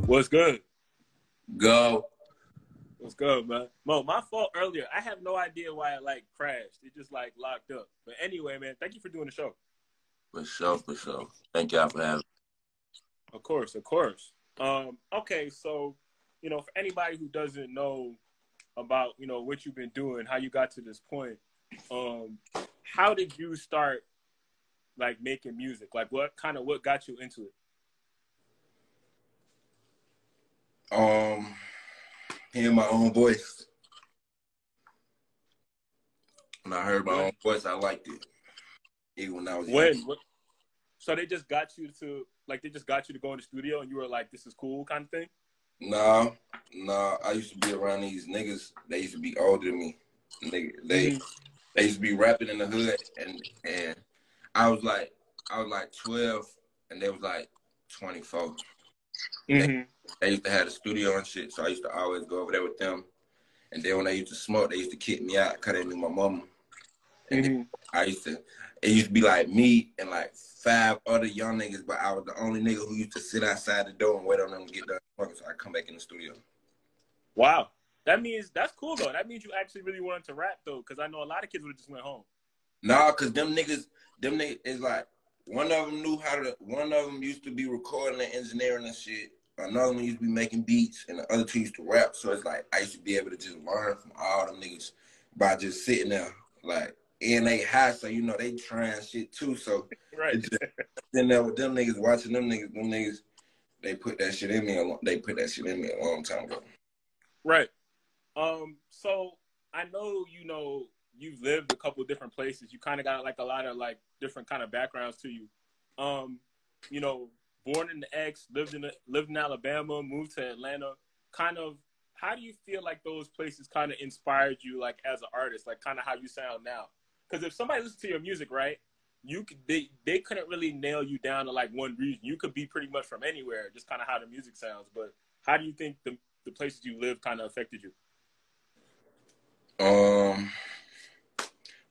What's good? Go. What's good, man? Mo, my fault earlier. I have no idea why it like crashed. It just like locked up. But anyway, man, thank you for doing the show. For sure, for sure. Thank y'all for having me. Of course, of course. Okay, so, for anybody who doesn't know about, what you've been doing, how you got to this point, how did you start like making music? Like what got you into it? Hearing my own voice. When I heard my own voice, I liked it. Even when I was young. So they just got you to go in the studio and you were like, this is cool kind of thing? Nah. I used to be around these niggas. They used to be older than me. They used to be rapping in the hood, and I was like 12, and they was like 24. Mm-hmm. They used to have a studio and shit, so I used to always go over there with them. And then when they used to smoke, they used to kick me out because they knew my mama. And then it used to be like me and like 5 other young niggas, but I was the only nigga who used to sit outside the door and wait on them to get done smoking so I come back in the studio. Wow. That's cool though. That means you actually really wanted to rap though, because I know a lot of kids would have just went home. Nah, because them niggas is like, one of them used to be recording and engineering and shit. Another one used to be making beats, and the other 2 used to rap. So it's like I used to be able to just learn from all them niggas by just sitting there, like, and they high, so they trying shit too. So right, sitting there with them niggas, watching them niggas, they put that shit in me. They put that shit in me a long time ago. Right. So I know you've lived a couple of different places. You kind of got like a lot of like different kind of backgrounds to you. Born in the X, lived in Alabama, moved to Atlanta. Kind of, how do you feel like those places kind of inspired you, like as an artist, like kind of how you sound now? Because if somebody listens to your music, right, they couldn't really nail you down to like one region. You could be pretty much from anywhere, just kind of how the music sounds. But how do you think the places you live kind of affected you?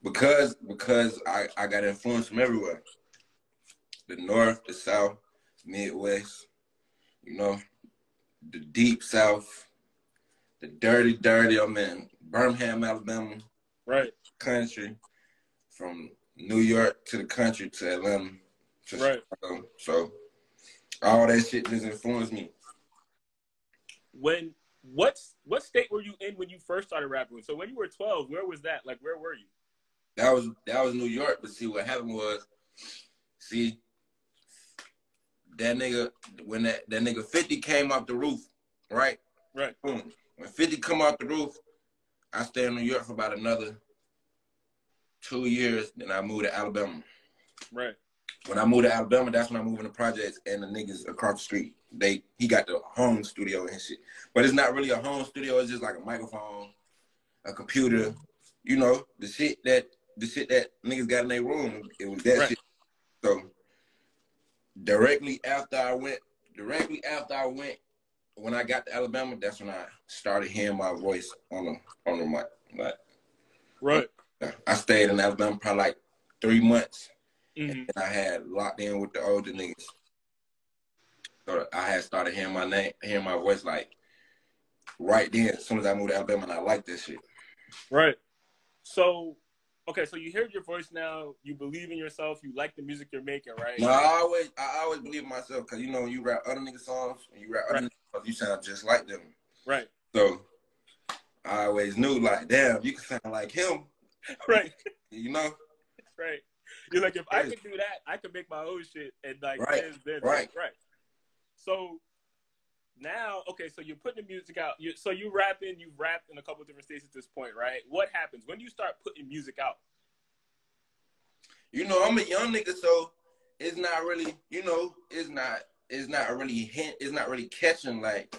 Because I got influence from everywhere. The North, the South, Midwest, the Deep South, the dirty, I'm in Birmingham, Alabama. Right. Country, from New York to the country to Atlanta. To right. Chicago. So all that shit just influenced me. What state were you in when you first started rapping? So when you were 12, where was that? Like, where were you? That was New York, but see what happened was, that nigga, when that nigga 50 came off the roof, right? Right. Boom. When 50 come off the roof, I stayed in New York for about another 2 years, then I moved to Alabama. Right. When I moved to Alabama, that's when I moved in the projects, and the niggas across the street, he got the home studio and shit. But it's not really a home studio, it's just like a microphone, a computer, the shit that niggas got in their room, it was that shit. So directly after I went, when I got to Alabama, that's when I started hearing my voice on the mic. Like, right. I stayed in Alabama probably like 3 months, and I had locked in with the older niggas. So I had started hearing my voice like right then, as soon as I moved to Alabama, and I liked this shit. Right. So, okay, so you hear your voice now, you believe in yourself, you like the music you're making, right? No, I always believe in myself, because when you rap other niggas songs, and you rap other niggas songs, you sound just like them. Right. So I always knew, like, damn, you can sound like him. Right. Right. You're like, if I could do that, I could make my own shit, and like, right. So now, okay, so you're putting the music out. So you've rapped in a couple of different states at this point, right? What happens when you start putting music out? I'm a young nigga, so it's not really, it's not really catching, like,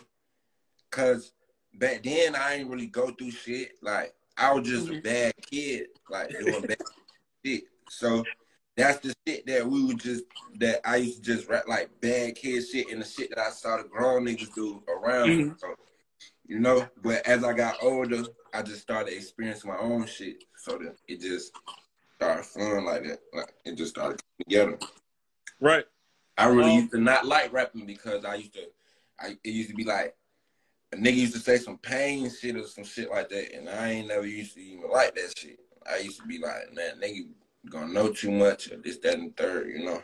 cause back then I ain't really go through shit. Like, I was just a bad kid, like doing bad shit. So that's the shit that I used to just rap, like bad kid shit, and the shit that I saw the grown niggas do around me. So, but as I got older, I just started experiencing my own shit. So that it just started flowing like that. Like, it just started coming together. Right. I really used to not like rapping because I used it used to be like, a nigga used to say some pain shit or some shit like that, and I ain't never used to even like that shit. I used to be like, man, nigga gonna know too much or this, that, and third, you know?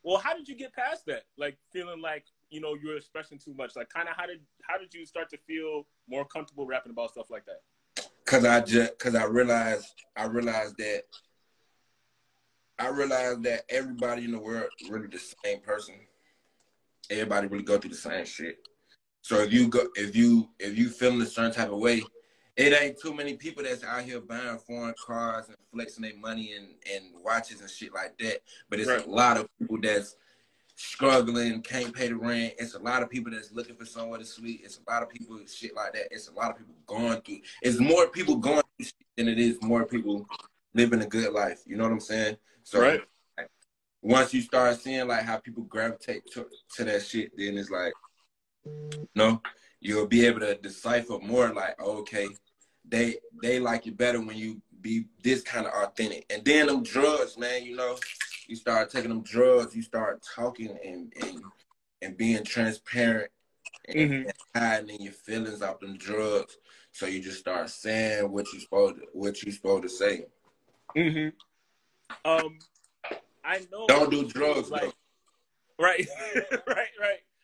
Well, how did you get past that? Like feeling like, you know, you were expressing too much. Like kind of how did you start to feel more comfortable rapping about stuff like that? Cause I realized that everybody in the world really the same person. Everybody really go through the same shit. So if you feeling a certain type of way, it ain't too many people that's out here buying foreign cars and flexing their money and watches and shit like that. But it's a lot of people that's struggling, can't pay the rent. It's a lot of people that's looking for somewhere to sleep. It's a lot of people shit like that. It's a lot of people going through. It's more people going through shit than it is more people living a good life. You know what I'm saying? So like, once you start seeing like how people gravitate to that shit, then it's like, you know, you'll be able to decipher more like, oh, okay, they like you better when you be this kind of authentic. And then them drugs, man, you know, you start taking them drugs, you start talking and being transparent and hiding in your feelings off them drugs. So you just start saying what you supposed to say. I know. Don't do drugs, like, though. Right,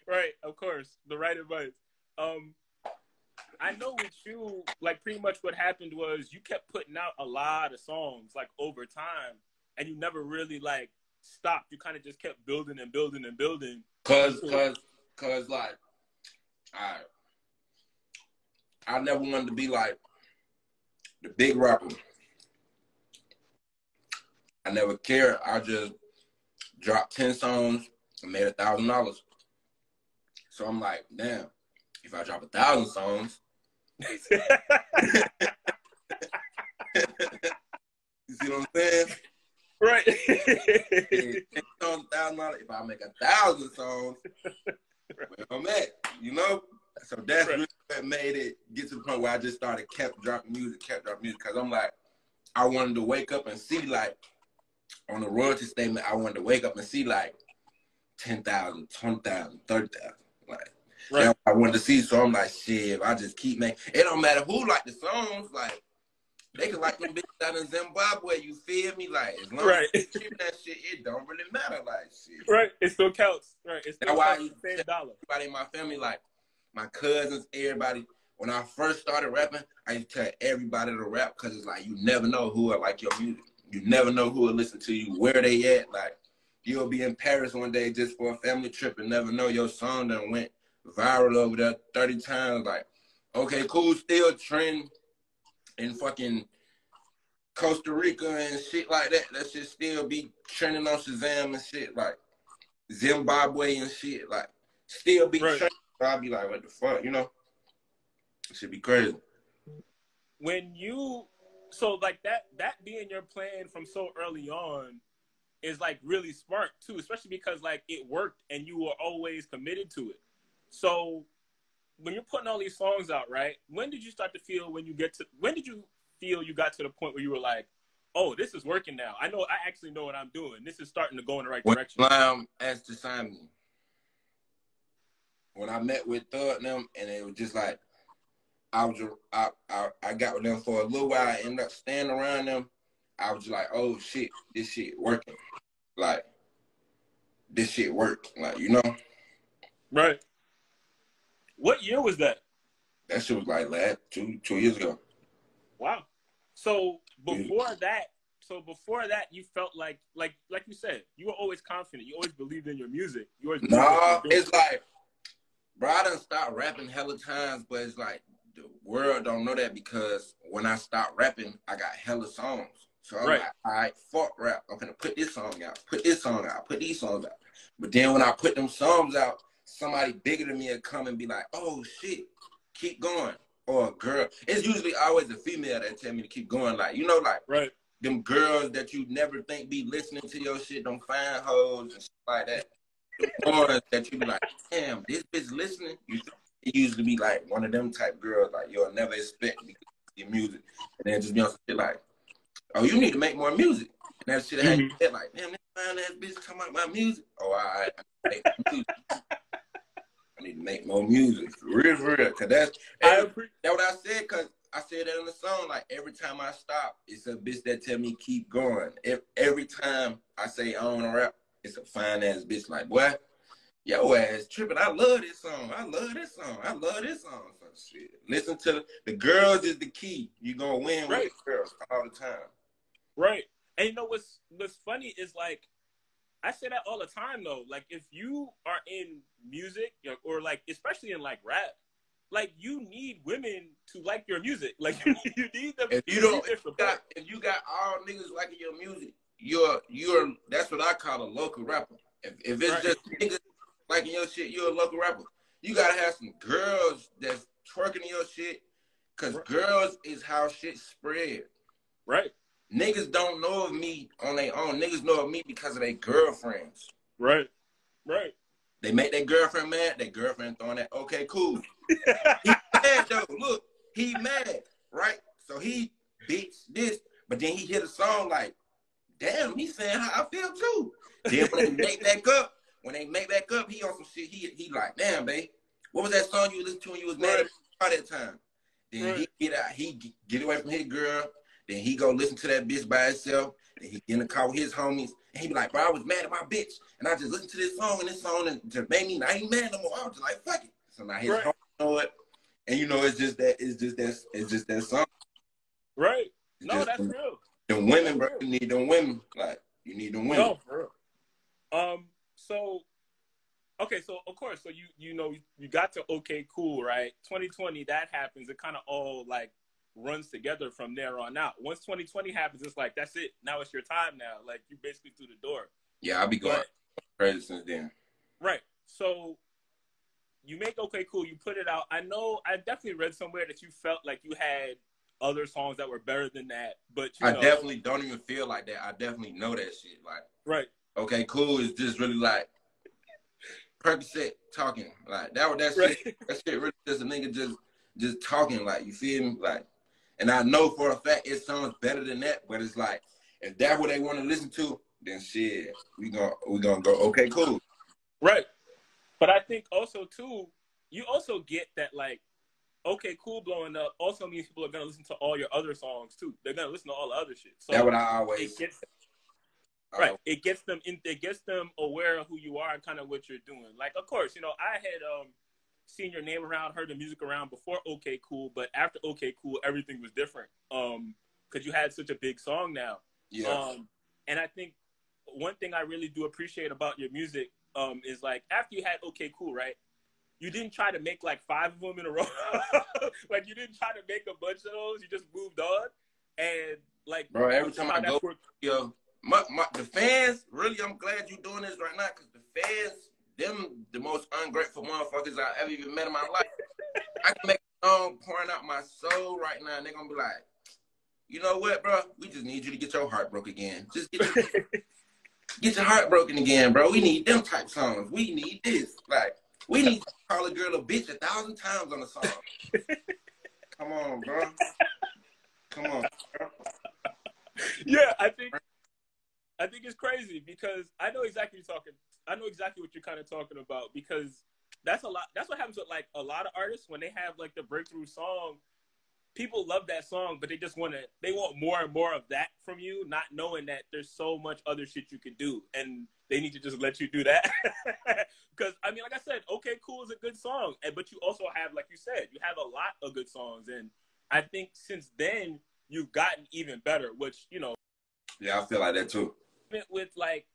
right. Of course, the right advice. I know with you, like pretty much what happened was you kept putting out a lot of songs like over time, and you never really like stopped. You kind of just kept building and building and building. Cause like, I never wanted to be like the big rapper. I never cared. I just dropped 10 songs and made $1,000. So I'm like, damn, if I drop 1,000 songs, you see what I'm saying? Right. $10,000. If I make 1,000 songs, where I'm at, you know? So that's really what made it get to the point where I just kept dropping music. Because I'm like, I wanted to wake up and see like, on the royalty statement, I wanted to wake up and see like 10,000, 20,000, 30,000. Like, that's what I wanted to see. So I'm like, shit, if I just keep making, it don't matter who like the songs, like, they can like them bitches out in Zimbabwe, you feel me? Like, as long as you keep that shit, it don't really matter, like, shit. Right, it still counts. Right, it still counts the same dollar. Everybody in my family, like, my cousins, everybody, when I first started rapping, I used to tell everybody to rap, because it's like, you never know who will like your music. You never know who will listen to you, where they at. Like, you'll be in Paris one day just for a family trip and never know your song done went viral over there 30 times. Like, okay, cool, still trend in fucking Costa Rica and shit like that. That shit still be trending on Shazam and shit. Like, Zimbabwe and shit. Like, still be trending. So I'll be like, what the fuck, you know? It should be crazy. When you... So, like, that being your plan from so early on is, like, really smart, too, especially because, like, it worked and you were always committed to it. So, when you're putting all these songs out, right, when did you start to feel when did you feel you got to the point where you were like, oh, this is working now. I actually know what I'm doing. This is starting to go in the right direction. When Slim asked to sign me, when I met with Thug and them, and it was just like, I got with them for a little while. I ended up staying around them. I was just like, oh shit, this shit working. Like, this shit worked. Like, you know? Right. What year was that? That shit was like last 2 years ago. Wow. So before that, you felt like you said, you were always confident. You always believed in your music. You always it's like, bro, I done stopped rapping hella times, but it's like, the world don't know that because when I stopped rapping, I got hella songs. So I'm like, all right, fuck rap. I'm gonna put this song out, put this song out, put these songs out. But then when I put them songs out, somebody bigger than me would come and be like, oh shit, keep going. Or a girl. It's usually always a female that tell me to keep going. Like, you know, like them girls that you never think be listening to your shit, them fine hoes and shit like that. The ones that you be like, damn, this bitch listening. It usually be like one of them type girls, like you'll never expect because of your music. And then just be on some shit like, oh, you need to make more music. And that shit had you like, damn, find that bitch come out my music. Oh, all right. I need to make more music. For real, for real. Cause that's what I said, cause I said that in the song. Like every time I stop, it's a bitch that tell me keep going. Every time I say I don't wanna rap, it's a fine ass bitch like, boy, yo ass tripping. I love this song. I love this song. I love this song. So shit. Listen to the girls is the key. You gonna win with the girls all the time. Right. And you know what's funny is like I say that all the time though. Like if you are in music or like especially in like rap, like you need women to like your music. Like you need them. If you got all niggas liking your music, you're that's what I call a local rapper. If it's just niggas liking your shit, you're a local rapper. You gotta have some girls that's twerking your shit, cause girls is how shit spread. Right. Niggas don't know of me on their own. Niggas know of me because of their girlfriends. Right. Right. They make their girlfriend mad. Their girlfriend throwing that, okay, cool. He mad though. Look, he mad, right? So he beats this, but then he hit a song like, damn, he's saying how I feel too. Then when they make back up, he on some shit. He like, damn, babe, what was that song you listened to when you was mad at that time? Then he get out, he get away from his girl. Then he go listen to that bitch by himself. Then he get in the car with his homies. And he be like, bro, I was mad at my bitch. And I just listened to this song and just made me, I ain't mad no more. I was just like, fuck it. So now his homies know it. And you know, it's just that song. Right. No, that's real. Them women, bro, you need them women. Like, you need them women. No, for real. So, okay, so of course, so you know, you got to okay, cool, right? 2020, that happens. It kind of all like runs together from there on out. Once 2020 happens, it's like, that's it. Now it's your time now. Like, you basically through the door. Yeah, I'll be going crazy since then. Right. So, you make okay, cool. You put it out. I know, I definitely read somewhere that you felt like you had other songs that were better than that. But, you know, definitely don't even feel like that. I definitely know that shit. Like, okay, cool is just really like Percocet talking. Like, that shit really just a nigga just talking. Like, you feel me? Like, and I know for a fact it sounds better than that, but it's like, if that's what they want to listen to, then shit, we gonna go, okay, cool. Right. But I think also, too, you also get that, like, okay, cool blowing up also means people are going to listen to all your other songs, too. They're going to listen to all the other shit. So that's what I always... It gets them aware of who you are and kind of what you're doing. Like, of course, you know, I had... seen your name around, heard the music around before Okay Cool, but after Okay Cool, everything was different. Because you had such a big song now. Yeah. And I think one thing I really do appreciate about your music is like after you had Okay Cool, right? You didn't try to make like 5 of them in a row. Like you didn't try to make a bunch of those. You just moved on. And like, bro, every time I go, yo, the fans, really, I'm glad you're doing this right now because the fans, them the most ungrateful motherfuckers I ever even met in my life. I can make a song pouring out my soul right now, and they're gonna be like, you know what, bro? We just need you to get your heart broke again. Just get your heart broken again, bro. We need them type songs. We need this. Like, we need to call a girl a bitch 1,000 times on a song. Come on, bro. Come on, bro. Yeah, I think it's crazy because I know exactly what you're kind of talking about because that's what happens with like a lot of artists when they have like the breakthrough song. People love that song, but they want more and more of that from you, not knowing that there's so much other shit you can do, and they need to just let you do that. Because I mean, like I said, Okay Cool is a good song, but you also have, like you said, you have a lot of good songs, and I think since then you've gotten even better. Which you know, yeah, I feel like that too. With like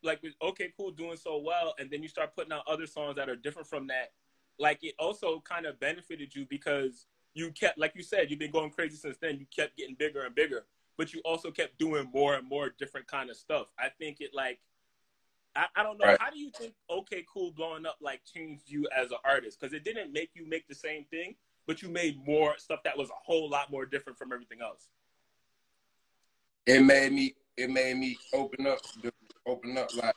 with Okay Cool doing so well, and then you start putting out other songs that are different from that. Like it also kind of benefited you because you kept, like you said, you've been going crazy since then. You kept getting bigger and bigger, but you also kept doing more and more different kind of stuff. I think it like, I don't know. Right. How do you think Okay Cool blowing up like changed you as an artist? Because it didn't make you make the same thing, but you made more stuff that was a whole lot more different from everything else. It made me open up like,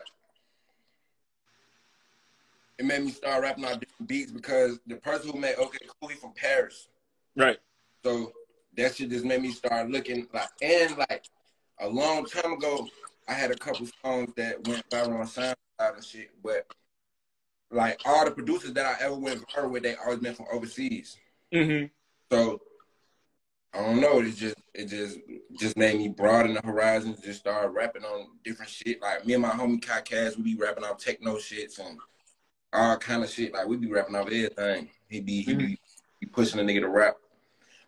it made me start rapping on different beats because the person who made Okay Cool, he from Paris. Right. So that shit just made me start looking like, and like a long time ago, I had a couple songs that went viral on SoundCloud and shit, but like all the producers that I ever went viral with, they always been from overseas. Mm-hmm. So I don't know. It just made me broaden the horizons. Just start rapping on different shit. Like me and my homie Kai, we be rapping off techno shits and all kind of shit. Like we be rapping off everything. He be pushing a nigga to rap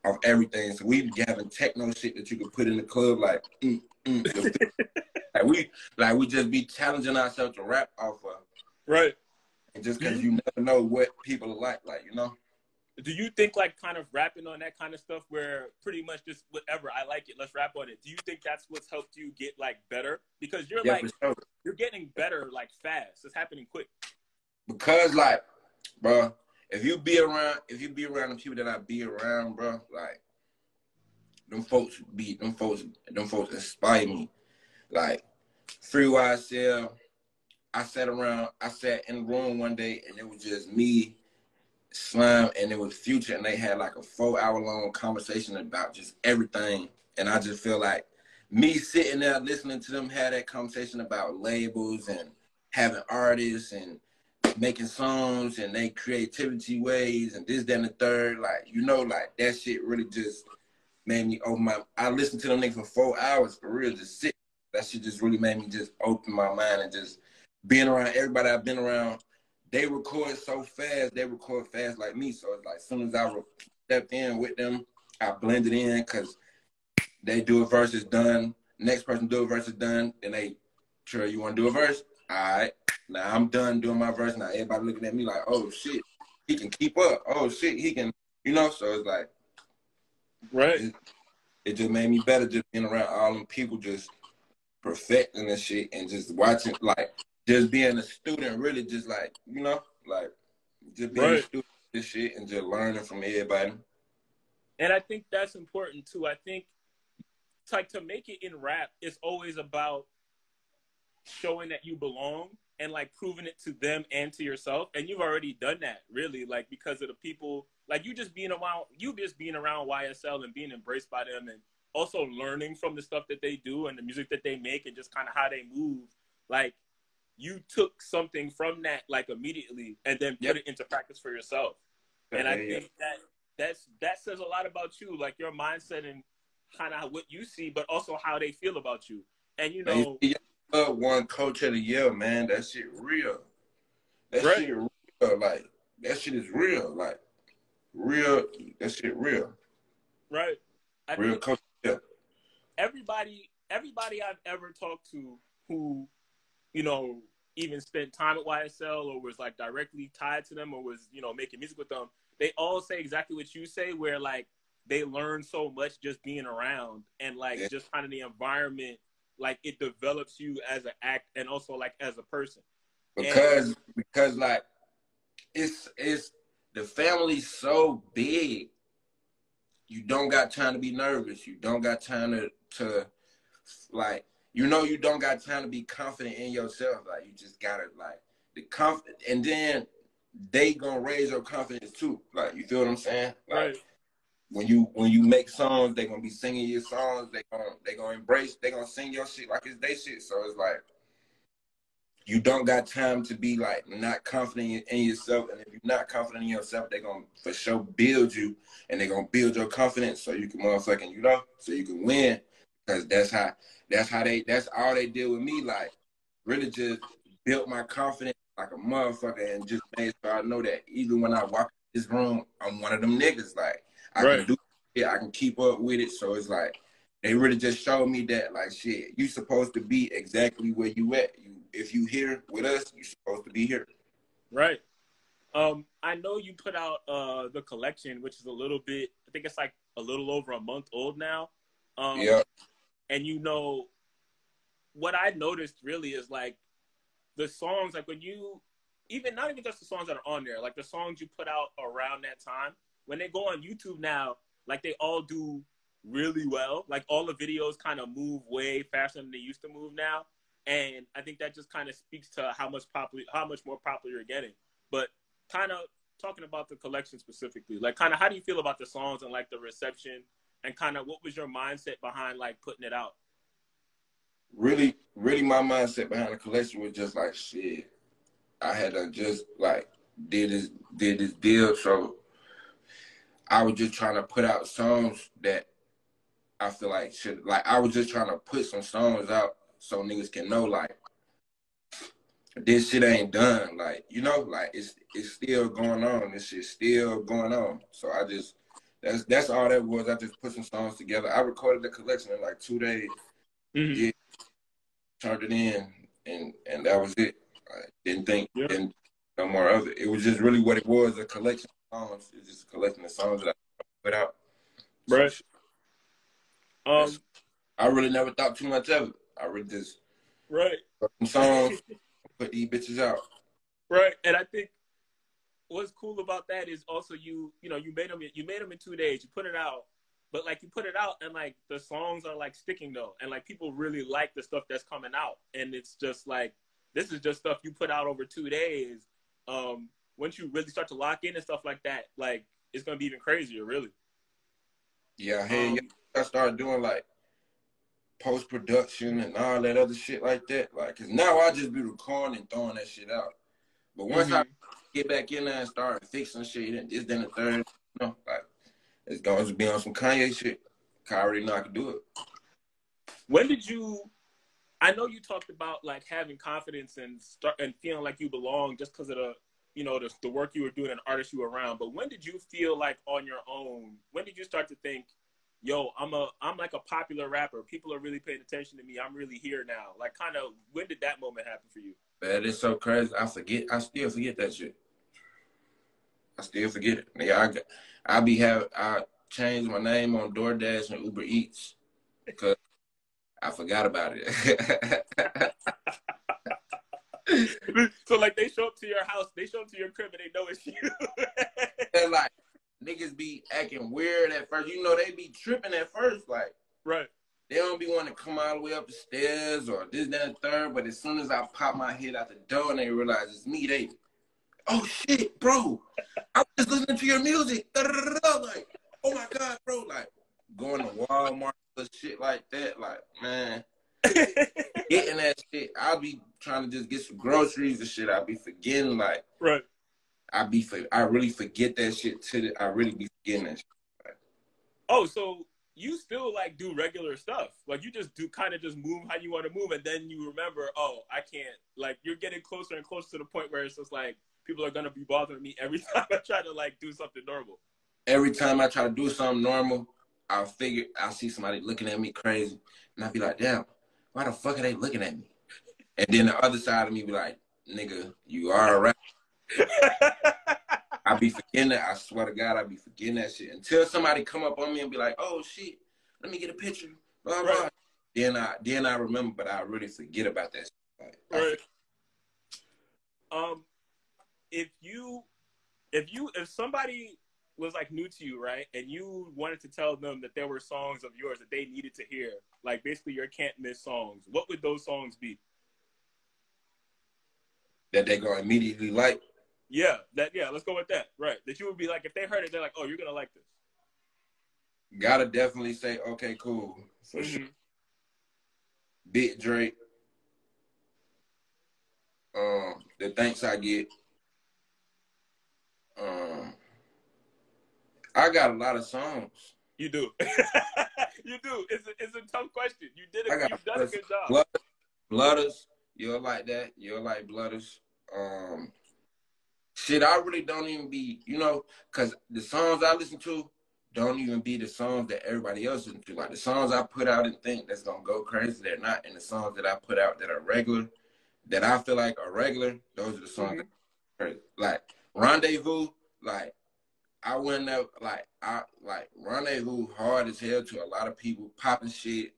off everything. So we be having techno shit that you could put in the club. Like we just be challenging ourselves to rap off of. Right. And just because you never know what people are like, Do you think like kind of rapping on that kind of stuff where pretty much just whatever, I like it, let's rap on it. Do you think that's what's helped you get like better? Because you're yeah, like, for sure. you're getting better like fast. It's happening quick. Because like, bro, if you be around the people that I be around, bro, like them folks inspire me. Like Free YSL, I sat in the room one day and it was just me, Slime, and it was Future, and they had like a 4-hour long conversation about just everything. And I just feel like me sitting there listening to them have that conversation about labels and having artists and making songs and they creativity ways and this, that, and the third, like, like that shit really just made me open my, I listened to them niggas for 4 hours for real, just sit. That shit just really made me just open my mind and just being around everybody I've been around. They record so fast. They record fast like me. So it's like as soon as I stepped in with them, I blended in because they do a verse, it's done. Next person do a verse, it's done. Then they, sure, you want to do a verse? All right. Now I'm done doing my verse. Now everybody looking at me like, oh, shit, he can keep up. Oh, shit, he can, So it's like, right. It just made me better just being around all them people just perfecting this shit and just watching, like, just being a student, really just like, like just being a student of this shit and just learning from everybody. And I think that's important too. I think like to make it in rap, it's always about showing that you belong and like proving it to them and to yourself. And you've already done that, really, like because of the people, like you just being around YSL and being embraced by them and also learning from the stuff that they do and the music that they make and just kind of how they move. Like you took something from that like immediately and then put it into practice for yourself. And I think that says a lot about you, like your mindset and kind of what you see, but also how they feel about you. And won Coach of the Year, man. That shit real. That shit real. Like that shit is real. Like real. That shit real. Right. Real Coach of the Year. Everybody I've ever talked to who, even spent time at YSL or was like directly tied to them or was, making music with them, they all say exactly what you say, where like they learn so much just being around and like just kind of the environment, like it develops you as an act and also like as a person. Because like it's the family's so big, you don't got time to be nervous. You don't got time to like, you don't got time to be confident in yourself. Like you just gotta like the confidence, and then they gonna raise your confidence too. Like you feel what I'm saying? Like when you make songs, they gonna be singing your songs. They gonna embrace. They gonna sing your shit like it's their shit. So it's like you don't got time to be like not confident in yourself. And if you're not confident in yourself, they gonna for sure build you, and they gonna build your confidence so you can motherfucking so you can win. Because that's all they did with me. Like really just built my confidence like a motherfucker and just made sure I know that even when I walk in this room, I'm one of them niggas. Like I can do it, I can keep up with it. So it's like they really just showed me that like shit, you supposed to be exactly where you at. If you here with us, you supposed to be here. Right. I know you put out the collection, which is a little bit, I think it's like a little over a month old now. And what I noticed really is like the songs, like when you, not even just the songs that are on there, like the songs you put out around that time, when they go on YouTube now, like they all do really well. Like all the videos kind of move way faster than they used to move now. And I think that just kind of speaks to how much more popular you're getting. But kind of talking about the collection specifically, like kind of how do you feel about the songs and like the reception and kind of what was your mindset behind like putting it out? Really really my mindset behind the collection was just like, shit, I had to just like did this deal, so I was just trying to put out songs that I feel like should, like, I was just trying to put some songs out so niggas can know, like, this shit ain't done. Like, you know, like, it's still going on. This shit's still going on. So I just, that's all that was. I just put some songs together. I recorded the collection in like 2 days. Mm-hmm. Yeah, turned it in, and that was it. I didn't no more of it. It was just really what it was, a collection of songs. It's just a collection of songs that I put out. Right. So, I really never thought too much of it. I really just right. wrote some songs, put these bitches out. Right. And I think what's cool about that is also you made them in 2 days. You put it out, but like you put it out and like the songs are like sticking though, and like people really like the stuff that's coming out, and it's just like this is just stuff you put out over 2 days. Once you really start to lock in and stuff like that, like it's gonna be even crazier, really. Yeah, hey, I started doing like post-production and all that other shit like that. Like, cause now I just be recording and throwing that shit out. But once I get back in there and start fixing shit, and this, then the third, you know, like, it's going to be on some Kanye shit. I already know I can do it. When did you, I know you talked about like having confidence and feeling like you belong just because of the work you were doing and artists you were around. But when did you feel like on your own? When did you start to think, yo, I'm like a popular rapper. People are really paying attention to me. I'm really here now. Like, kind of, when did that moment happen for you? Man, it's so crazy. I still forget that shit. I still forget it. Nigga, I changed my name on DoorDash and Uber Eats because I forgot about it. So like they show up to your house, they show up to your crib, and they know it's you. And like niggas be acting weird at first. You know, they be tripping at first, like right. They don't be wanting to come all the way up the stairs or this, that, and third. But as soon as I pop my head out the door and they realize it's me, they, oh shit, bro, I was just listening to your music. Like, oh my God, bro, like going to Walmart or shit like that. Like, man, getting that shit. I'll be trying to just get some groceries and shit. I'll be forgetting, like, right. I really forget that shit I really be forgetting that shit. Like, oh, so you still like do regular stuff. Like you just do kind of just move how you want to move. And then you remember, oh, I can't, like you're getting closer and closer to the point where it's just like, people are going to be bothering me every time I try to like do something normal. Every time I try to do something normal, I'll see somebody looking at me crazy. And I'll be like, damn, why the fuck are they looking at me? And then the other side of me be like, nigga, you are a rapper. I be forgetting that. I swear to God, I be forgetting that shit. Until somebody come up on me and be like, oh shit, let me get a picture. Blah, blah. Right. Then I remember, but I really forget about that shit. Like, right. If somebody was like new to you, right, and you wanted to tell them that there were songs of yours that they needed to hear, like basically your can't miss songs, what would those songs be? That they gonna immediately like? Yeah, let's go with that. Right. That you would be like, if they heard it, they're like, oh, you're gonna like this. Gotta definitely say, okay, cool. For sure. Big Drake. The Thanks I Get. I got a lot of songs. You do. You do. It's a tough question. You've done a good job. Blooders. You'll like that. You'll like Blooders. Shit, I really don't even be, because the songs I listen to don't even be the songs that everybody else listens to. Like the songs I put out and think that's gonna go crazy, they're not. And the songs that I put out that are regular, that I feel like are regular, those are the songs that are crazy. Like Rendezvous, like I went up, like Rendezvous hard as hell to a lot of people, popping shit.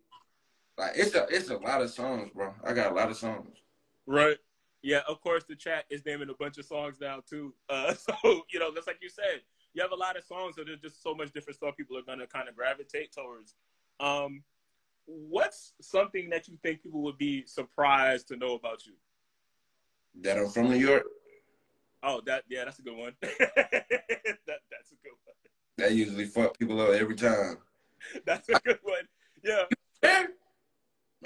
Like it's a lot of songs, bro. I got a lot of songs. Right. Yeah, of course, the chat is naming a bunch of songs now, too. So, just like you said, you have a lot of songs, so there's just so much different stuff people are going to kind of gravitate towards. What's something that you think people would be surprised to know about you? That I'm from New York? Oh, that's a good one. That's a good one. That usually fuck people up every time. That's a good one. Yeah.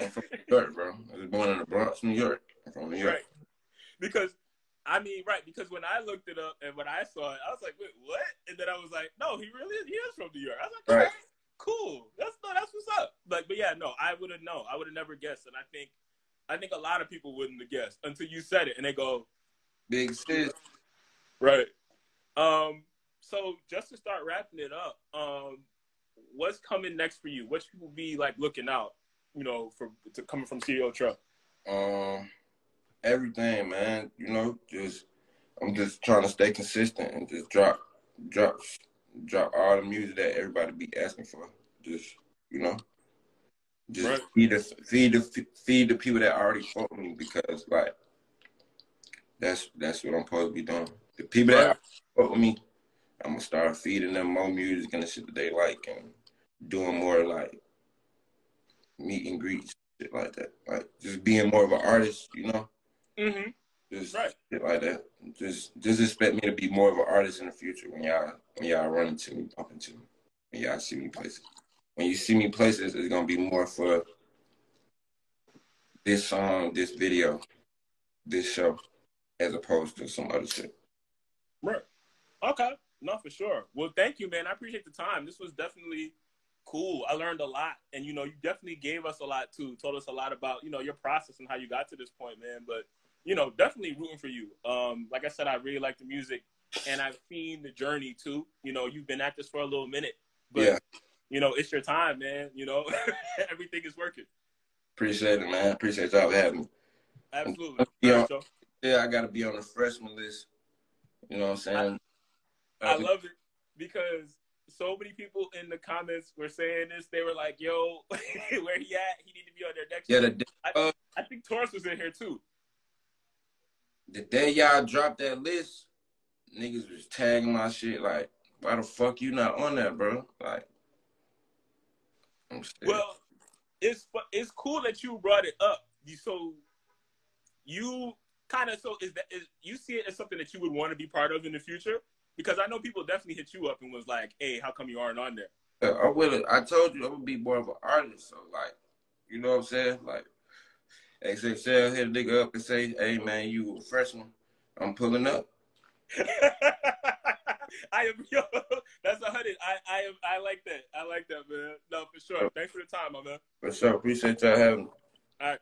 I'm from New York, bro. I was born in the Bronx, New York. I'm from New York. Right. Because I mean, right, because when I looked it up and when I saw it, I was like, wait, what? And then I was like, no, he really is. He is from New York. I was like, Right. okay, cool. That's what's up. But yeah, no, I wouldn't know. I would have never guessed. And I think a lot of people wouldn't have guessed until you said it and they go, Big sis. right. So just to start wrapping it up, what's coming next for you? What you will be like looking out, you know, coming from CEO Trayle? Everything, man. You know, I'm just trying to stay consistent and just drop all the music that everybody be asking for. Just, you know, just right. feed the people that already fuck with me, because like that's what I'm supposed to be doing. The people that fuck with me, I'm gonna start feeding them more music and the shit that they like, and doing more like meet and greets, shit like that. Like just being more of an artist, you know. Mm-hmm. Just right. shit like that. Just expect me to be more of an artist in the future when y'all run into me, bump into me, when y'all see me places. When you see me places, it's gonna be more for this song, this video, this show, as opposed to some other shit. Right. Okay. No, for sure. Well, thank you, man. I appreciate the time. This was definitely cool. I learned a lot, and you know, you definitely gave us a lot too. Told us a lot about, you know, your process and how you got to this point, man. But you know, definitely rooting for you. Like I said, I really like the music, and I've seen the journey too. You know, you've been at this for a little minute, but yeah, you know, it's your time, man. You know, everything is working. Appreciate it, man. Appreciate y'all having me. Absolutely. Right, yeah, I gotta be on the freshman list. You know what I'm saying? I love it because so many people in the comments were saying this. They were like, yo, where he at? He need to be on there next year. I think Taurus was in here too. The day y'all dropped that list, niggas was tagging my shit like, why the fuck you not on that, bro? Like, well, it's cool that you brought it up. You kind of you see it as something that you would want to be part of in the future? Because I know people definitely hit you up and was like, hey, how come you aren't on there? I told you I would be more of an artist. So, like, you know what I'm saying? Like, XXL hit a nigga up and say, hey, man, you a freshman. I'm pulling up. I am, yo, that's 100. I like that. I like that, man. No, for sure. Thanks for the time, my man. For sure. Appreciate y'all having me. All right.